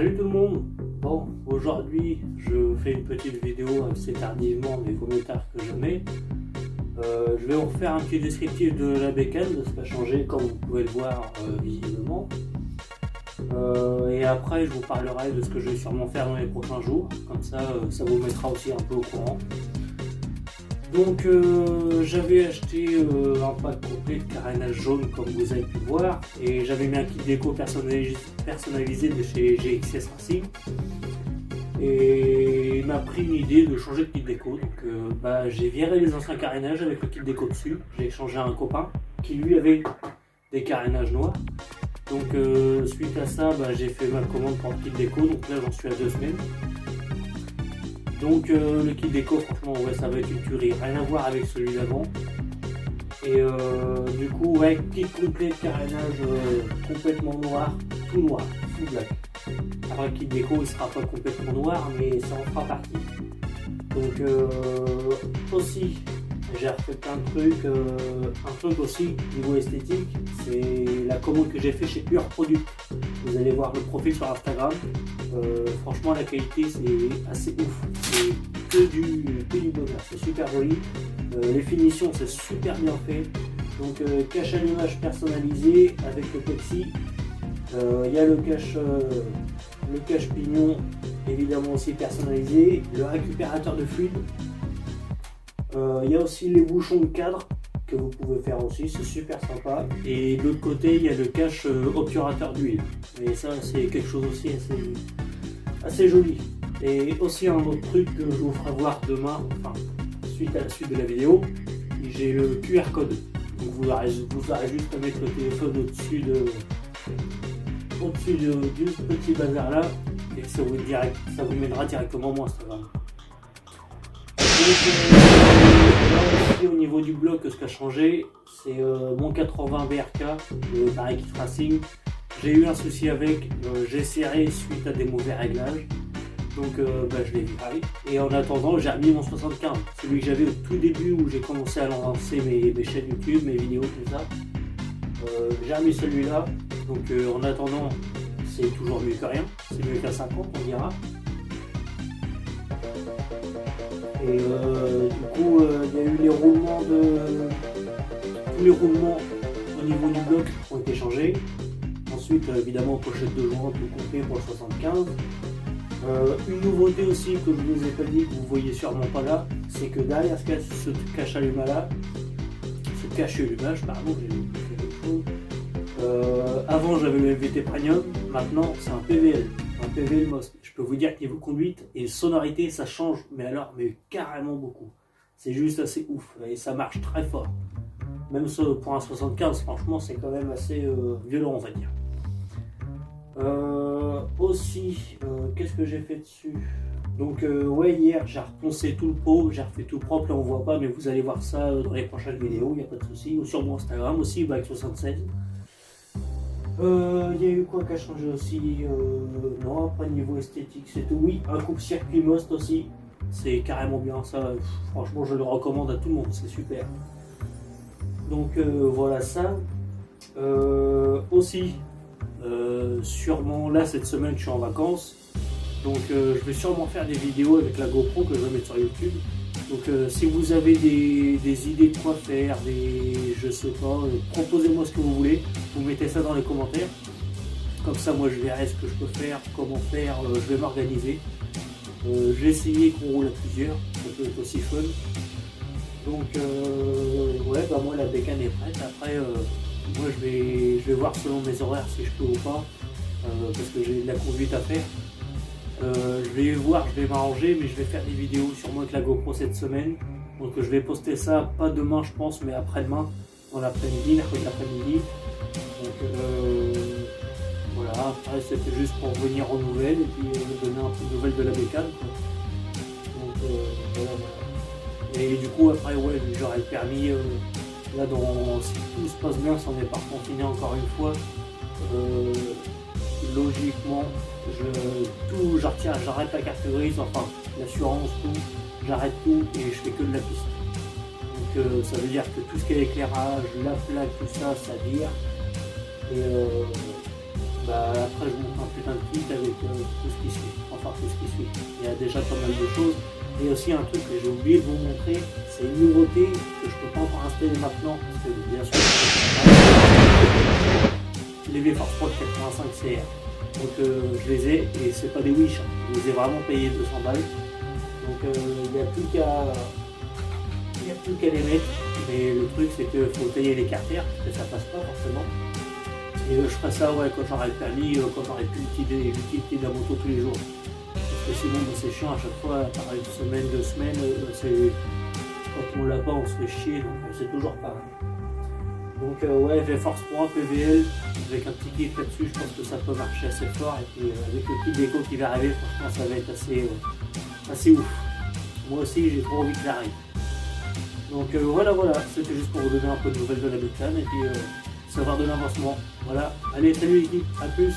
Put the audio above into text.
Salut tout le monde. Bon, aujourd'hui je fais une petite vidéo assez tardivement, mais vaut mieux tard que jamais. Je vais vous refaire un petit descriptif de la bécane, de ce qui a changé comme vous pouvez le voir visiblement. Et après je vous parlerai de ce que je vais sûrement faire dans les prochains jours, comme ça ça vous mettra aussi un peu au courant. Donc j'avais acheté un pack complet de carénage jaune comme vous avez pu voir, et j'avais mis un kit déco personnalisé de chez GXS Racing, et il m'a pris une idée de changer de kit déco. Donc j'ai viré les anciens carénages avec le kit déco dessus, j'ai échangé à un copain qui lui avait des carénages noirs. Donc suite à ça j'ai fait ma commande pour le kit déco, donc là j'en suis à 2 semaines. Donc le kit déco, franchement ouais, ça va être une tuerie, rien à voir avec celui d'avant. Et du coup ouais, kit complet de carénage complètement noir, tout black. Alors le kit déco il sera pas complètement noir, mais ça en fera partie. Donc aussi j'ai refait plein de trucs, un truc aussi niveau esthétique, c'est la commande que j'ai fait chez Pure Product. Vous allez voir le profil sur Instagram. Franchement la qualité c'est assez ouf, c'est que du bonheur, c'est super joli, les finitions c'est super bien fait. Donc cache allumage personnalisé avec le Pepsi, il y a le cache pignon évidemment aussi personnalisé, le récupérateur de fluide, il y a aussi les bouchons de cadre que vous pouvez faire aussi, c'est super sympa. Et de l'autre côté il y a le cache obturateur d'huile, et ça c'est quelque chose aussi assez joli. Et aussi un autre truc que je vous ferai voir demain, enfin suite à la suite de la vidéo, j'ai le QR code. Donc vous aurez juste à mettre le téléphone au-dessus du petit bazar là, et ça vous mènera directement mon Instagram. Là aussi au niveau du bloc, ce qui a changé, c'est mon 80 BRK, le Barrick Racing. J'ai eu un souci avec, j'ai serré suite à des mauvais réglages, donc je l'ai viré. Et en attendant j'ai remis mon 75, celui que j'avais au tout début où j'ai commencé à lancer mes chaînes YouTube, mes vidéos, tout ça. J'ai remis celui-là, donc en attendant c'est toujours mieux que rien, c'est mieux qu'à 50 on dira. Et du coup il y a eu les roulements tous les roulements au niveau du bloc ont été changés. Ensuite évidemment pochette de joint tout complet pour le 75. Une nouveauté aussi que je ne vous ai pas dit, que vous voyez sûrement pas là, c'est que derrière ce cache allumage, pardon, j'ai fait quelque chose. Avant j'avais le LVT Premium, maintenant c'est un PVL MOS. Je peux vous dire que niveau conduite et sonorité ça change, mais carrément beaucoup. C'est juste assez ouf et ça marche très fort. Même pour un 75, franchement c'est quand même assez violent on va dire. Aussi, qu'est-ce que j'ai fait dessus? Donc ouais, hier j'ai reponcé tout le pot, j'ai refait tout propre, là on voit pas, mais vous allez voir ça dans les prochaines vidéos, il n'y a pas de souci. Ou sur mon Instagram aussi, avec 76. Il y a eu quoi qui a changé aussi? Non, pas de niveau esthétique, c'est tout. Oui, un coupe-circuit Most aussi, c'est carrément bien ça, franchement je le recommande à tout le monde, c'est super. Donc voilà ça. Aussi, sûrement là cette semaine je suis en vacances, donc je vais sûrement faire des vidéos avec la GoPro que je vais mettre sur YouTube. Donc si vous avez des idées de quoi faire, je sais pas, proposez-moi ce que vous voulez, vous mettez ça dans les commentaires, comme ça moi je verrai ce que je peux faire, comment faire, je vais m'organiser. Je vais essayer qu'on roule à plusieurs, ça peut être aussi fun. Donc ouais, moi la bécane est prête. Après moi je vais voir selon mes horaires si je peux ou pas, parce que j'ai de la conduite à faire. Je vais voir, je vais m'arranger, mais je vais faire des vidéos sur moi avec la GoPro cette semaine. Donc je vais poster ça, pas demain je pense, mais après-demain, dans l'après-midi, mercredi après-midi. Donc voilà, après c'était juste pour venir aux nouvelles et puis donner un peu de nouvelles de la bécane, quoi. Donc voilà. Et du coup après ouais, j'aurai le permis, là si tout se passe bien, si on n'est pas confiné encore une fois, logiquement j'arrête la carte grise, enfin l'assurance, tout, j'arrête tout et je fais que de la piste. Donc ça veut dire que tout ce qui est éclairage, la plaque, tout ça, ça vire. Et Bah, après, je monte un putain de kit avec tout ce qui suit. Enfin, tout ce qui suit. Il y a déjà pas mal de choses. Et aussi un truc que j'ai oublié de vous montrer, c'est une nouveauté que je peux pas encore installer maintenant. Parce que bien sûr, les V-Force Pro 85 CR. Donc je les ai et c'est pas des Wish. Hein. Je les ai vraiment payés 200 balles. Donc il n'y a plus qu'à les mettre. Mais le truc c'est qu'il faut tailler les carters parce que ça passe pas forcément. Et je ferai ça ouais, quand j'aurai le permis, quand j'aurai plus l'utilité de la moto tous les jours. Parce que sinon bah, c'est chiant à chaque fois, pareil, une semaine, 2 semaines, quand on l'a pas on se fait chier, donc c'est toujours pareil. Donc ouais, V-Force 3, PVL, avec un petit kit là-dessus, je pense que ça peut marcher assez fort. Et puis avec le kit déco qui va arriver, franchement ça va être assez ouf. Moi aussi j'ai trop envie que ça arrive. Donc voilà, c'était juste pour vous donner un peu de nouvelles de la Bécane et puis savoir de l'avancement. Voilà, allez salut l'équipe, à plus.